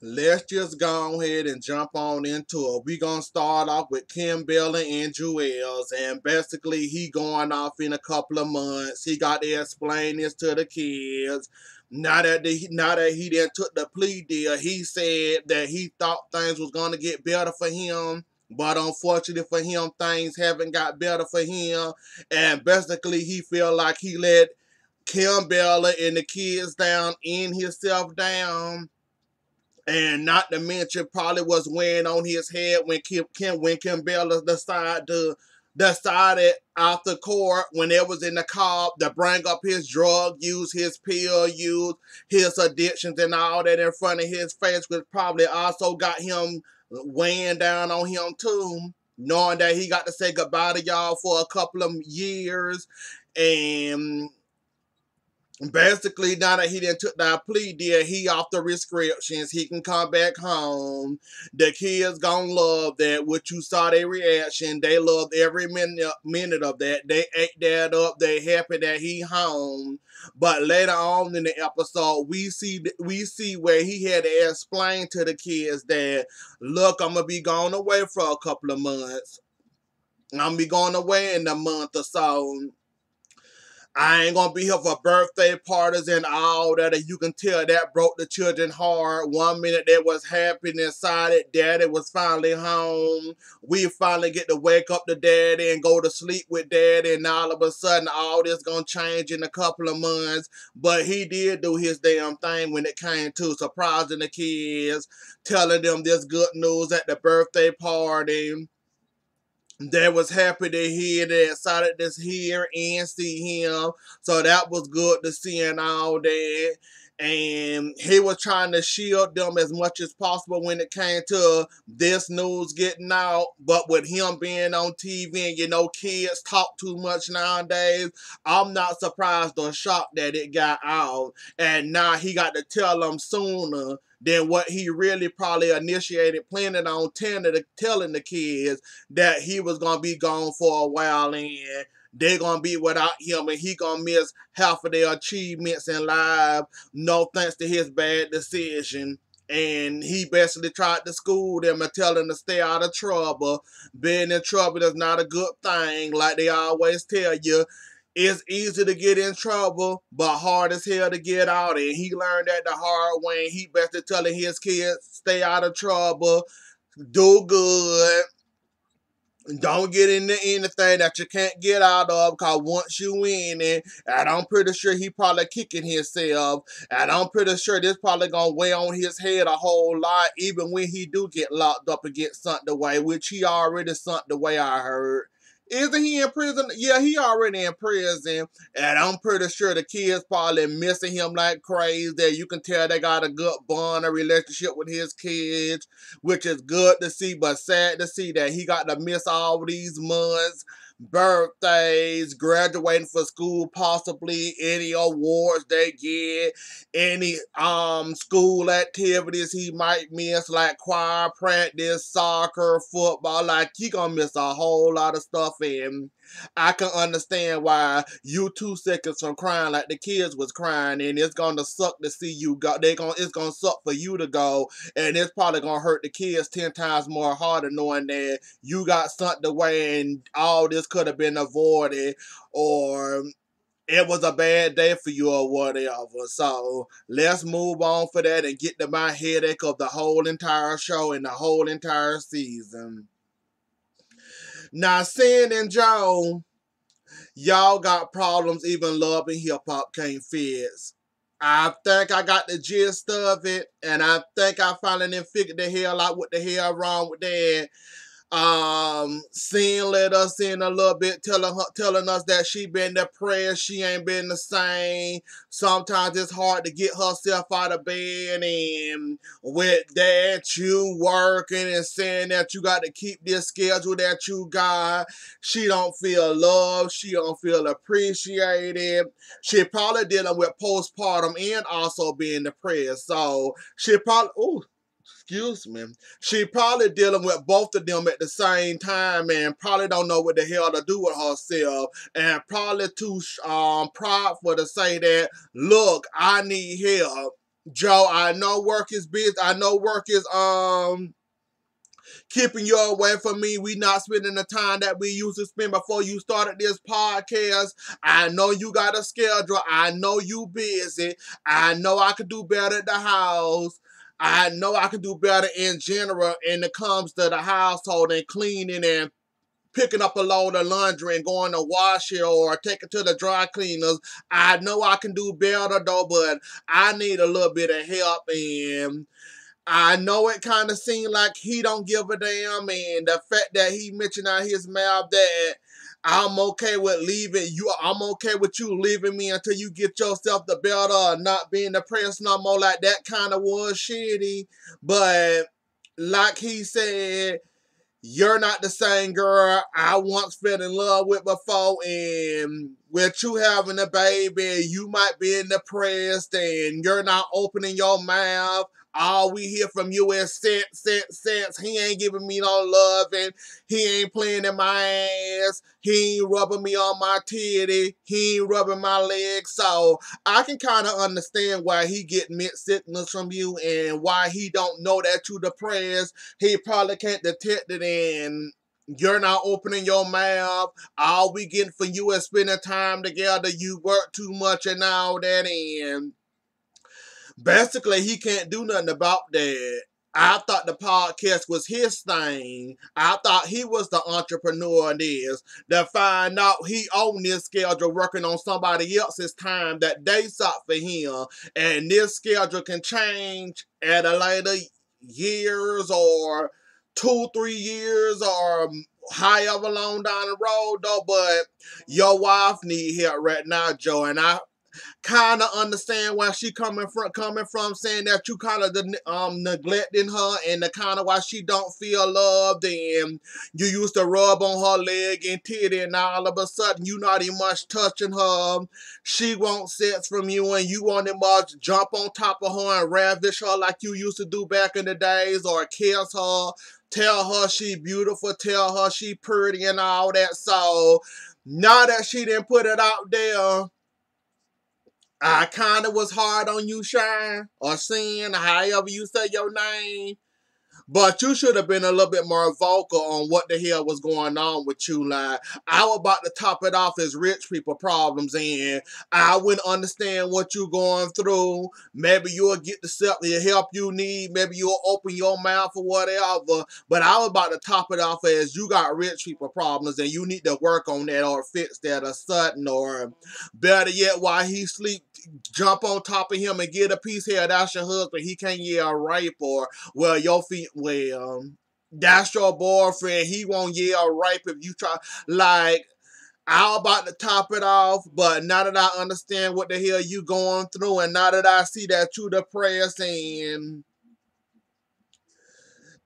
Let's just go ahead and jump on into it. We gonna start off with Kim Bella and Juelz, and basically he going off in a couple of months. He got to explain this to the kids. Now that he didn't took the plea deal, he said that he thought things was gonna get better for him. But unfortunately for him, things haven't got better for him. And basically he feel like he let Kim Bella and the kids down and himself down, and not to mention probably was weighing on his head when Kim Bella decided after court when it was in the car to bring up his drug use, his pill use, his addictions and all that in front of his face, which probably also got him weighing down on him too. Knowing that he got to say goodbye to y'all for a couple of years, and basically, now that he didn't took that plea deal, he off the restrictions. He can come back home. The kids gonna love that. What you saw their reaction, they loved every minute of that. They ate that up. They happy that he home. But later on in the episode, we see where he had to explain to the kids that, look, I'm gonna be going away for a couple of months. I'm gonna be going away in a month or so. I ain't gonna be here for birthday parties and all that. And you can tell that broke the children heart. One minute they was happy and excited. Daddy was finally home. We finally get to wake up to daddy and go to sleep with daddy. And all of a sudden, all this gonna change in a couple of months. But he did do his damn thing when it came to surprising the kids, telling them this good news at the birthday party. They was happy to hear that, excited to hear and see him. So that was good to see and all that. And he was trying to shield them as much as possible when it came to this news getting out. But with him being on TV and kids talk too much nowadays, I'm not surprised or shocked that it got out. And now he got to tell them sooner than what he really probably initiated planning on telling the kids, that he was gonna be gone for a while and they're gonna be without him and he gonna miss half of their achievements in life, no thanks to his bad decision. And he basically tried to school them and tell them to stay out of trouble. Being in trouble is not a good thing, like they always tell you. It's easy to get in trouble, but hard as hell to get out. And he learned that the hard way. He basically telling his kids, stay out of trouble, do good, don't get into anything that you can't get out of, because once you in it, and I'm pretty sure he probably kicking himself, and I'm pretty sure this probably gonna weigh on his head a whole lot, even when he do get locked up and get sent away, which he already sent away, I heard. Isn't he in prison? Yeah, he already in prison, and I'm pretty sure the kids probably missing him like crazy. You can tell they got a good bond, a relationship with his kids, which is good to see, but sad to see that he got to miss all these months, birthdays, graduating for school, possibly any awards they get, any school activities he might miss, like choir practice, soccer, football. Like, he gonna miss a whole lot of stuff, and I can understand why you 2 seconds from crying like the kids was crying, and it's gonna suck to see you go. It's gonna suck for you to go, and it's probably gonna hurt the kids 10 times more harder knowing that you got sent away and all this could have been avoided, or it was a bad day for you or whatever. So let's move on for that and get to my headache of the whole entire show and the whole entire season. Now, Sin and Joe, y'all got problems even loving hip hop can't fix. I think I got the gist of it, and I think I finally done figured the hell out what the hell wrong with that. Sin let us in a little bit, telling us that she been depressed, she ain't been the same. Sometimes it's hard to get herself out of bed, and with that, you working and saying that you got to keep this schedule that you got. She don't feel loved, she don't feel appreciated. She probably dealing with postpartum and also being depressed, so she probably, excuse me. She probably dealing with both of them at the same time and probably don't know what the hell to do with herself, and probably too prideful to say that, look, I need help. Joe, I know work is busy. I know work is keeping you away from me. We not spending the time that we used to spend before you started this podcast. I know you got a schedule. I know you busy. I know I could do better at the house. I know I can do better in general when it comes to the household and cleaning and picking up a load of laundry and going to wash it or take it to the dry cleaners. I know I can do better though, but I need a little bit of help, and I know it kind of seemed like he don't give a damn, and the fact that he mentioned out his mouth that I'm okay with leaving you, I'm okay with you leaving me until you get yourself the better or not being depressed no more, like that kind of was shitty. But like he said, you're not the same girl I once fell in love with before, and with you having a baby, you might be depressed and you're not opening your mouth. All we hear from you is sense. He ain't giving me no love, and he ain't playing in my ass. He ain't rubbing me on my titty. He ain't rubbing my legs. So I can kind of understand why he get mixed signals from you and why he don't know that you depressed. He probably can't detect it, and you're not opening your mouth. All we getting for you is spending time together. You work too much and all that, and basically he can't do nothing about that. I thought the podcast was his thing. I thought he was the entrepreneur in this. To find out he owned this schedule working on somebody else's time that they sought for him. And this schedule can change at a later years or 2, 3 years or however long down the road though. But your wife need help right now, Joe. And I kind of understand where she coming from saying that you kind of neglecting her, and the kind of why she don't feel loved, and you used to rub on her leg and titty, and all of a sudden you not even much touching her. She wants sex from you, and you want to much jump on top of her and ravish her like you used to do back in the days, or kiss her, tell her she beautiful, tell her she pretty and all that. So now that she didn't put it out there, I kind of was hard on you, Shine, or Sin, however you say your name. But you should have been a little bit more vocal on what the hell was going on with you. Like, I was about to top it off as rich people problems, and I wouldn't understand what you going through. Maybe you'll get the help you need. Maybe you'll open your mouth or whatever. But I was about to top it off as you got rich people problems, and you need to work on that or fix that or something. Or better yet, while he sleep, jump on top of him and get a piece here. That's your husband. He can't yell rape, or well, your feet. Well, that's your boyfriend. He won't yell rape if you try. Like, I'm about to top it off, but now that I understand what the hell you going through, and now that I see that you depressed and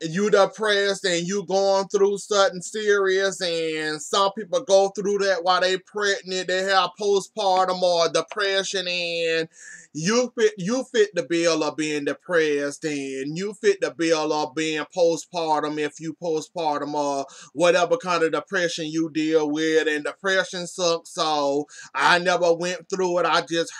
you going through something serious, and some people go through that while they pregnant, they have postpartum or depression, and you fit the bill of being depressed, and you fit the bill of being postpartum if you postpartum or whatever kind of depression you deal with. And depression sucks, so I never went through it. I just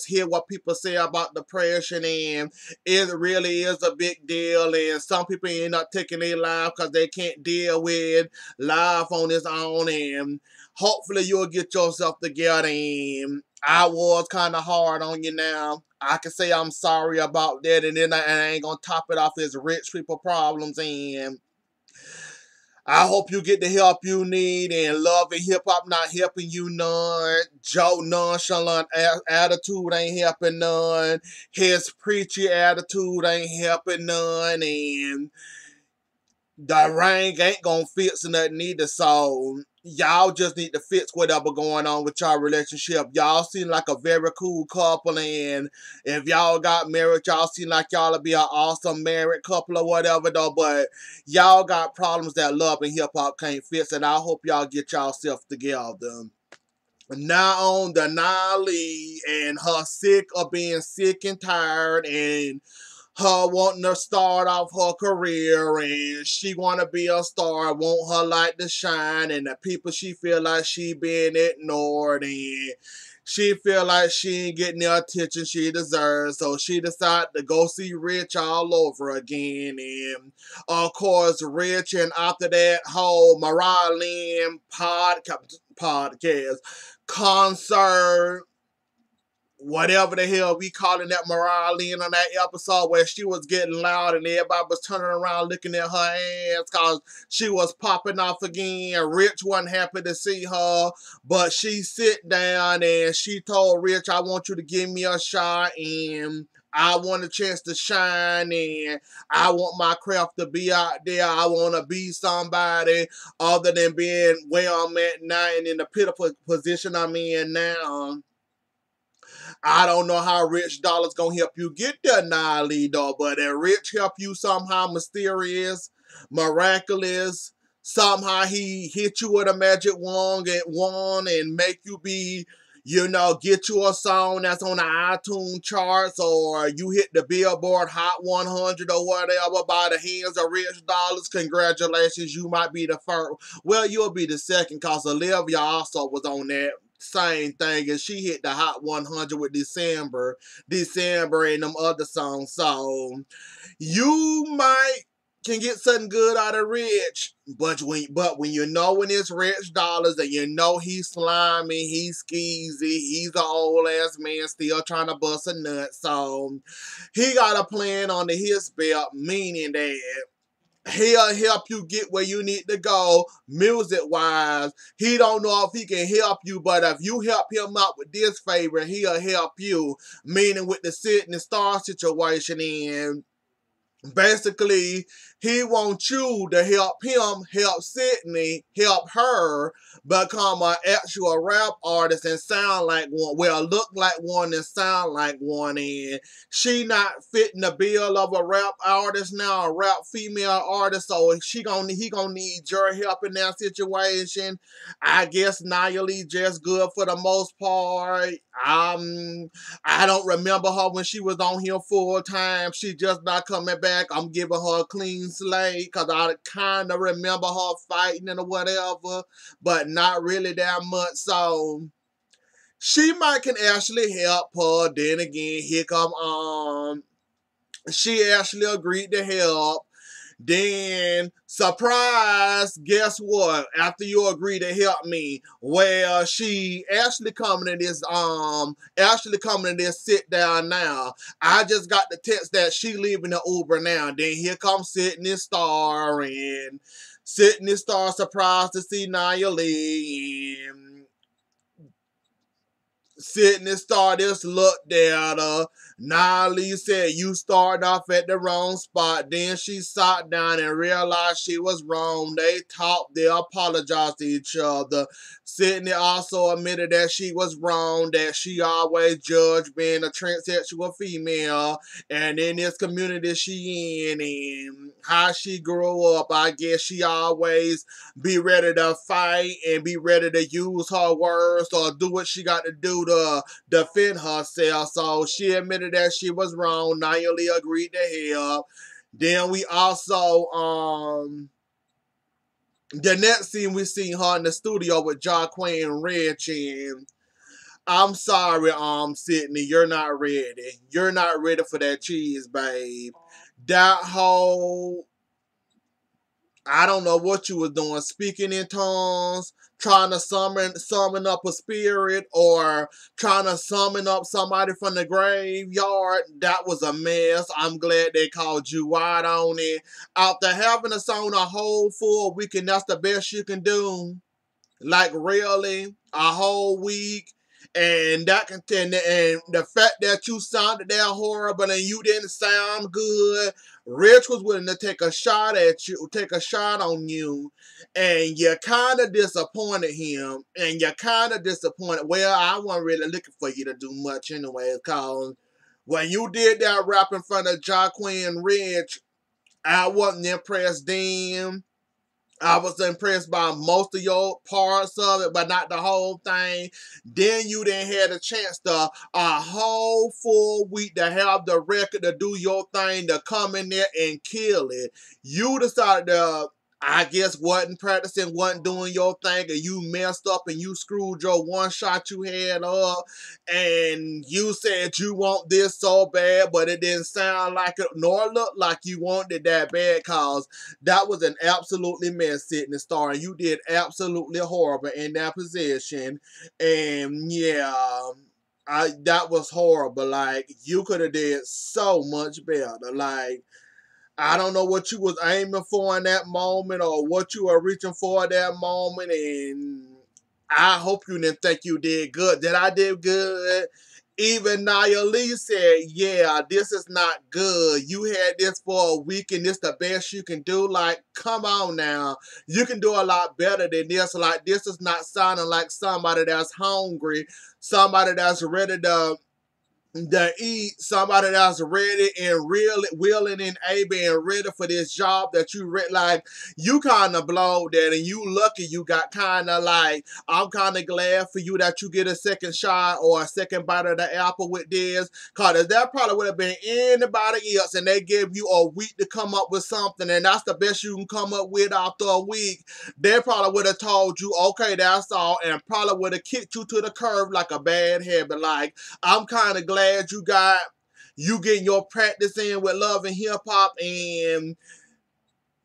hear what people say about depression, and it really is a big deal, and some people end up taking their life because they can't deal with life on its own, and hopefully you'll get yourself together. And I was kind of hard on you now. I can say I'm sorry about that, and then I ain't gonna top it off as rich people problems, and I hope you get the help you need, and love and hip hop not helping you none. Joe nonchalant attitude ain't helping none. His preachy attitude ain't helping none, and the ring ain't gonna fix nothing either. So y'all just need to fix whatever going on with y'all relationship. Y'all seem like a very cool couple, and if y'all got married, y'all seem like y'all will be an awesome married couple or whatever though. But y'all got problems that love and hip hop can't fix, and I hope y'all get y'all self together. Now on the Nolly and her sick of being sick and tired, and her wanting to start off her career, and she want to be a star, want her light to shine, and the people she feel like she being ignored, and She feel like she ain't getting the attention she deserves, so she decided to go see Rich all over again. And of course, Rich, and after that whole Mariah Lynn podcast, concert, whatever the hell we calling that Mariah Lynn on that episode where she was getting loud and everybody was turning around looking at her ass because she was popping off again. Rich wasn't happy to see her, but she sit down and she told Rich, I want you to give me a shot and I want a chance to shine and I want my craft to be out there. I want to be somebody other than being where I'm at now and in the pitiful position I'm in now. I don't know how Rich Dollar's gonna help you get there, Nile though, but if Rich help you somehow mysterious, miraculous, somehow he hit you with a magic wand and make you be, get you a song that's on the iTunes charts, or you hit the Billboard Hot 100 or whatever by the hands of Rich Dollars. Congratulations, you might be the first. Well, you'll be the second, cause Olivia also was on that same thing, and she hit the Hot 100 with December, and them other songs. So you might can get something good out of Rich, but when when it's Rich Dollars and he's slimy, he's skeezy, he's an old ass man still trying to bust a nut. So he got a plan under his belt, meaning that he'll help you get where you need to go music-wise. He don't know if he can help you, but if you help him out with this favor, he'll help you. Meaning with the Sydney Star situation, and basically, he wants you to help him, help Sydney, help her become an actual rap artist and sound like one. Well, look like one and sound like one. And she not fitting the bill of a rap artist now, a rap female artist. So he gonna need your help in that situation. I guess Nayeli just good for the most part. I don't remember her when she was on here full time. She just not coming back. I'm giving her a clean slate because I kind of remember her fighting and whatever, but not really that much. So she might can actually help her. Then again, here come she actually agreed to help. Then, surprise, guess what? After you agree to help me, well, she actually coming to this sit down now. I just got the text that she leaving the Uber now. Then here comes Sydney Star, and Sydney Star surprised to see Nayeli, and Sydney Star just looked at her. Nolly said, you started off at the wrong spot. Then she sat down and realized she was wrong. They talked, they apologized to each other. Sydney also admitted that she was wrong, that she always judged being a transsexual female. And in this community she in and how she grew up, I guess she always be ready to fight and be ready to use her words or do what she got to do to defend herself. So she admitted that she was wrong. Nayeli agreed to help. Then we also, the next scene we see her in the studio with Jaquan Rich, and I'm sorry, Sydney, you're not ready. You're not ready for that cheese, babe. That whole, I don't know what you was doing, speaking in tongues, trying to summon up a spirit, or trying to summon up somebody from the graveyard. That was a mess. I'm glad they called you out on it. After having us on a whole full weekend, that's the best you can do. Like really, a whole week. And that contender, and the fact that you sounded that horrible and you didn't sound good, Rich was willing to take a shot at you, take a shot on you, and you kind of disappointed him, and you kind of disappointed. Well, I wasn't really looking for you to do much anyway, cause when you did that rap in front of Jaquan Rich, I wasn't impressed then. I was impressed by most of your parts of it, but not the whole thing. Then you didn't have a chance to a whole full week to have the record to do your thing, to come in there and kill it. You decided to I guess wasn't practicing, wasn't doing your thing, and you messed up and you screwed your one shot you had up, and you said you want this so bad, but it didn't sound like it nor look like you wanted it that bad, cause that was an absolutely mess sitting the star, and you did absolutely horrible in that position, and yeah. That was horrible. Like, you could have did so much better. Like, I don't know what you was aiming for in that moment or what you were reaching for at that moment, and I hope you didn't think you did good. That I did good. Even Nia Lee said, yeah, this is not good. You had this for a week and this the best you can do. Like, come on now. You can do a lot better than this. Like, this is not sounding like somebody that's hungry, somebody that's ready to eat, somebody that's ready and really willing and able and ready for this job that you like. You kind of blowed that, and you lucky you got kind of like, I'm kind of glad for you that you get a second shot or a second bite of the apple with this, because that probably would have been anybody else, and they gave you a week to come up with something, and that's the best you can come up with after a week. They probably would have told you, okay, that's all, and probably would have kicked you to the curb like a bad habit. Like, I'm kind of glad you getting your practice in with love and hip hop, and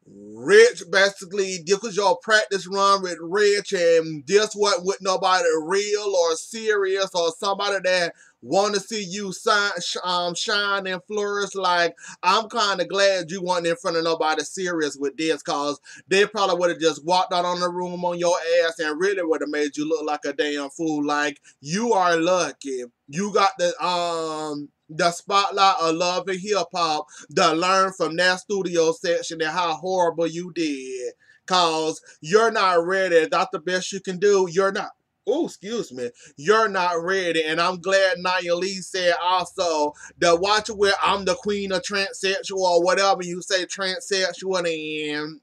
Rich basically this was your practice run with Rich, and this wasn't with nobody real or serious or somebody that want to see you shine and flourish. Like, I'm kind of glad you weren't in front of nobody serious with this, cause they probably would have just walked out on the room on your ass and really would have made you look like a damn fool. Like, you are lucky you got the spotlight of love and hip hop to learn from that studio section and how horrible you did. Cause you're not ready. That's the best you can do. You're not. Oh, excuse me. You're not ready. And I'm glad Nia Lee said also that watch it where I'm the queen of transsexual or whatever you say transsexual, and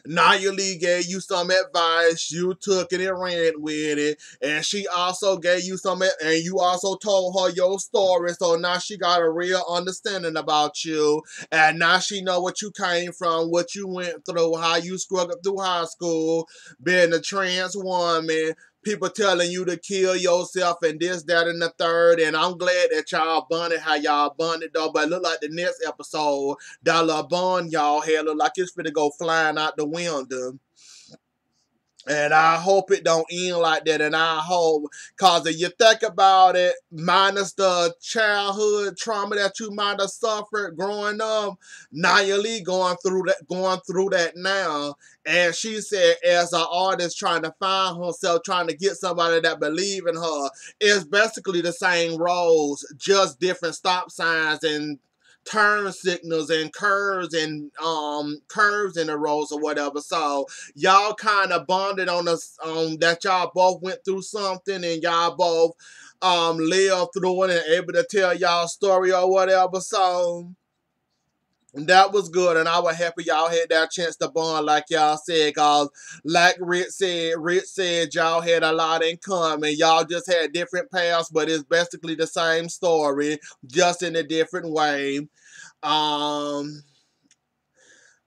Nia Lee gave you some advice. You took it and ran with it. And she also gave you and you also told her your story. So now she got a real understanding about you. And now she know what you came from, what you went through, how you struggled through high school, being a trans woman, people telling you to kill yourself and this, that, and the third. And I'm glad that y'all bonded how y'all bonded though. But it look like the next episode, that little bond y'all had look like it's finna go flying out the window. And I hope it don't end like that. And I hope, cause if you think about it, minus the childhood trauma that you might have suffered growing up, Nia Lee going through that now. And she said, as an artist trying to find herself, trying to get somebody that believe in her, it's basically the same roles, just different stop signs and turn signals and curves in the roads or whatever. So y'all kind of bonded on us that y'all both went through something and y'all both lived through it and able to tell y'all story or whatever. So that was good, and I was happy y'all had that chance to bond like y'all said, cause like Rich said y'all had a lot in common. Y'all just had different paths, but it's basically the same story, just in a different way. Um,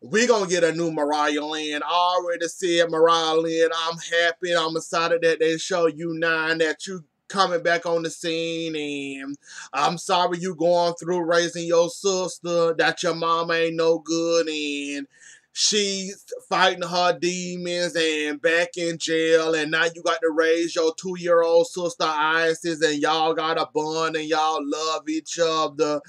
we gonna get a new Mariah Lynn. I already said Mariah Lynn. I'm happy. I'm excited that they show you nine that you coming back on the scene, and I'm sorry you going through raising your sister. That your mama ain't no good, and she's fighting her demons and back in jail, and now you got to raise your 2-year-old sister Isis, and y'all got a bond and y'all love each other.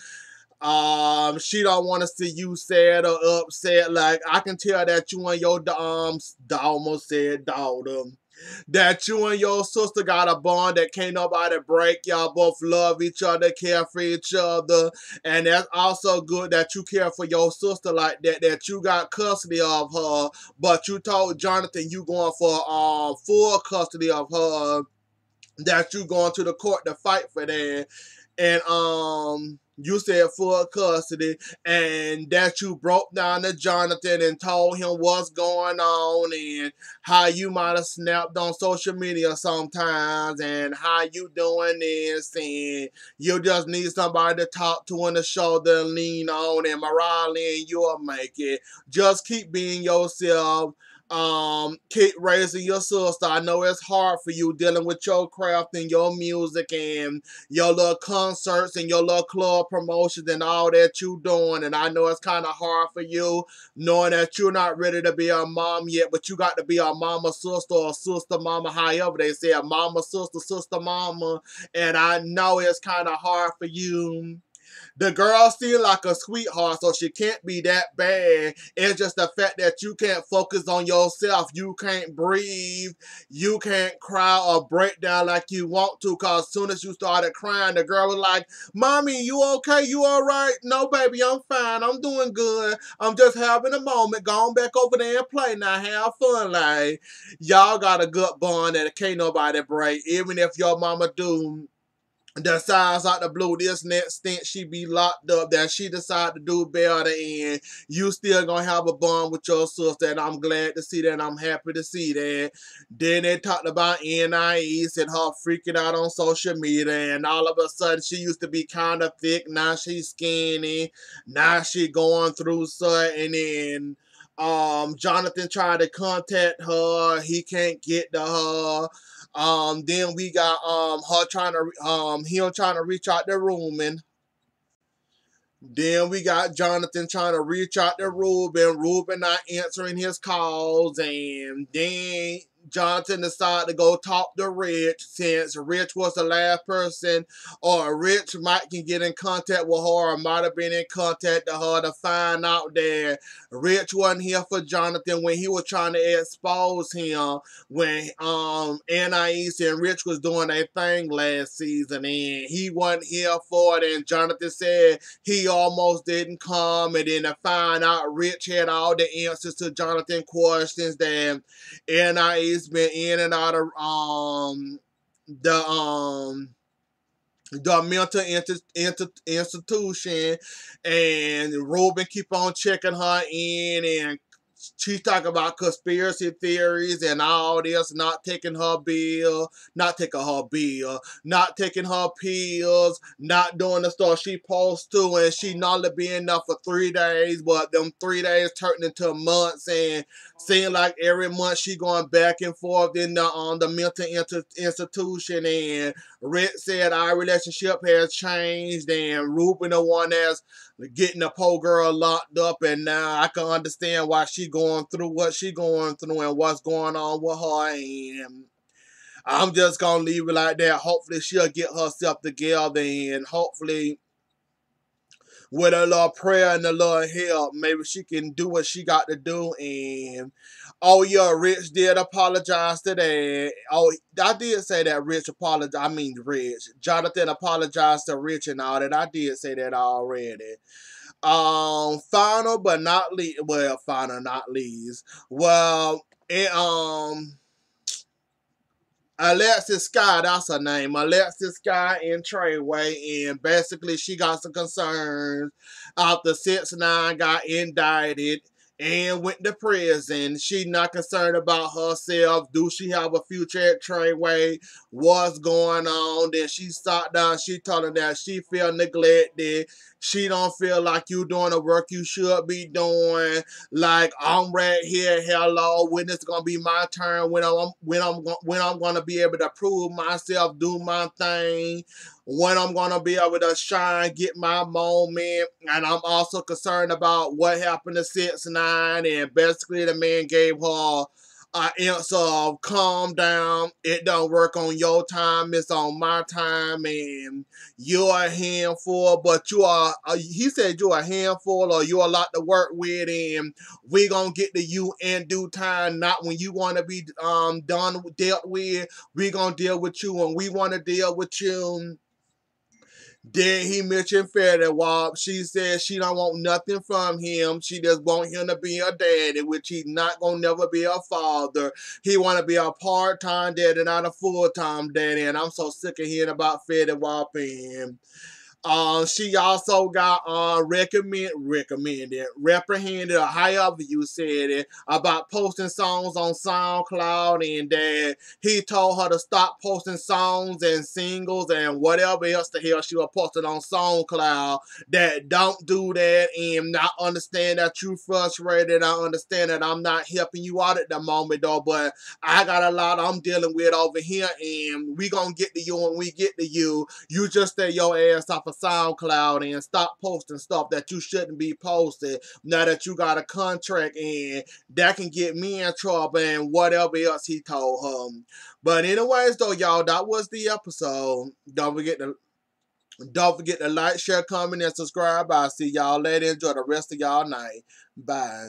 She don't want to see you sad or upset. Like, I can tell that you and your almost said daughter, that you and your sister got a bond that can't nobody break. Y'all both love each other, care for each other, and that's also good that you care for your sister like that. That you got custody of her, but you told Jonathan you going for full custody of her. That you going to the court to fight for that, and You said full custody, and that you broke down to Jonathan and told him what's going on and how you might have snapped on social media sometimes and how you doing this and you just need somebody to talk to and a shoulder to lean on, and Mariah Lynn, you'll make it. Just keep being yourself. Keep raising your sister. I know it's hard for you dealing with your craft and your music and your little concerts and your little club promotions and all that you doing. And I know it's kind of hard for you knowing that you're not ready to be a mom yet, but you got to be a mama sister or sister mama, however they say it, mama sister, sister mama. And I know it's kind of hard for you. The girl seems like a sweetheart, so she can't be that bad. It's just the fact that you can't focus on yourself. You can't breathe. You can't cry or break down like you want to, because as soon as you started crying, the girl was like, Mommy, you okay? You all right? No, baby, I'm fine. I'm doing good. I'm just having a moment. Go on back over there and play now. Have fun. Like, y'all got a good bond that can't nobody break. Even if your mama do decides out the blue this next stint she be locked up, that she decide to do better, and you still gonna have a bond with your sister, and I'm glad to see that, and I'm happy to see that. Then they talked about NIE and her freaking out on social media, and all of a sudden she used to be kind of thick, now she's skinny, now she going through something, and Jonathan tried to contact her, he can't get to her. Then we got her trying to him trying to reach out to Ruben. Then we got Jonathan trying to reach out to Ruben. Ruben not answering his calls, and then Jonathan decided to go talk to Rich, since Rich was the last person, or Rich might can get in contact with her, or might have been in contact with her to find out that Rich wasn't here for Jonathan when he was trying to expose him when Anais and Rich was doing their thing last season, and he wasn't here for it, and Jonathan said he almost didn't come, and then to find out Rich had all the answers to Jonathan questions that NIA's been in and out of the mental institution, and Ruben keep on checking her in, and she's talking about conspiracy theories and all this, not taking her bill, not taking her pills, not doing the stuff she supposed to, and she not being enough for 3 days, but them 3 days turned into months, and seem like every month she going back and forth in the mental institution, and Rick said our relationship has changed, and Ruben the one that's getting the poor girl locked up, and now I can understand why she going through what she going through and what's going on with her, and I'm just gonna leave it like that. Hopefully she'll get herself together, and hopefully with a little prayer and a little help, maybe she can do what she got to do. And oh yeah, Rich did apologize to that. Oh, I did say that Rich apologized. I mean Rich. Jonathan apologized to Rich and all that. I did say that already. Final but not least. Well, final not least. Well, and Alexis Sky, that's her name. Alexis Sky and Treyway, and basically she got some concerns after 6ix9ine got indicted and went to prison. She not concerned about herself. Do she have a future at Treyway? What's going on? Then she sat down. She told him that she feel neglected. She don't feel like you doing the work you should be doing. Like, I'm right here, hello, when it's gonna be my turn, when I'm gonna be able to prove myself, do my thing, when I'm gonna be able to shine, get my moment. And I'm also concerned about what happened to 6ix9ine, and basically the man gave her answer of calm down, it don't work on your time, it's on my time, and you're a handful, but you are, he said you're a handful, or you're a lot to work with, and we gonna get to you in due time, not when you want to be dealt with. We gonna deal with you when we want to deal with you. Then he mentioned Fetty Wap. She said she don't want nothing from him. She just want him to be a daddy, which he's not gonna never be a father. He want to be a part-time daddy, not a full-time daddy. And I'm so sick of hearing about Fetty Wap and him. She also got reprehended, or however you said it, about posting songs on SoundCloud, and that he told her to stop posting songs and singles and whatever else the hell she was posting on SoundCloud. That don't do that, and I understand that you frustrated. I understand that I'm not helping you out at the moment though, but I got a lot I'm dealing with over here, and we gonna get to you when we get to you. You just stay your ass off of SoundCloud and stop posting stuff that you shouldn't be posting. Now that you got a contract, and that can get me in trouble and whatever else he told her. But anyways though, y'all, that was the episode. Don't forget to like, share, comment, and subscribe. I'll see y'all later. Enjoy the rest of y'all night. Bye.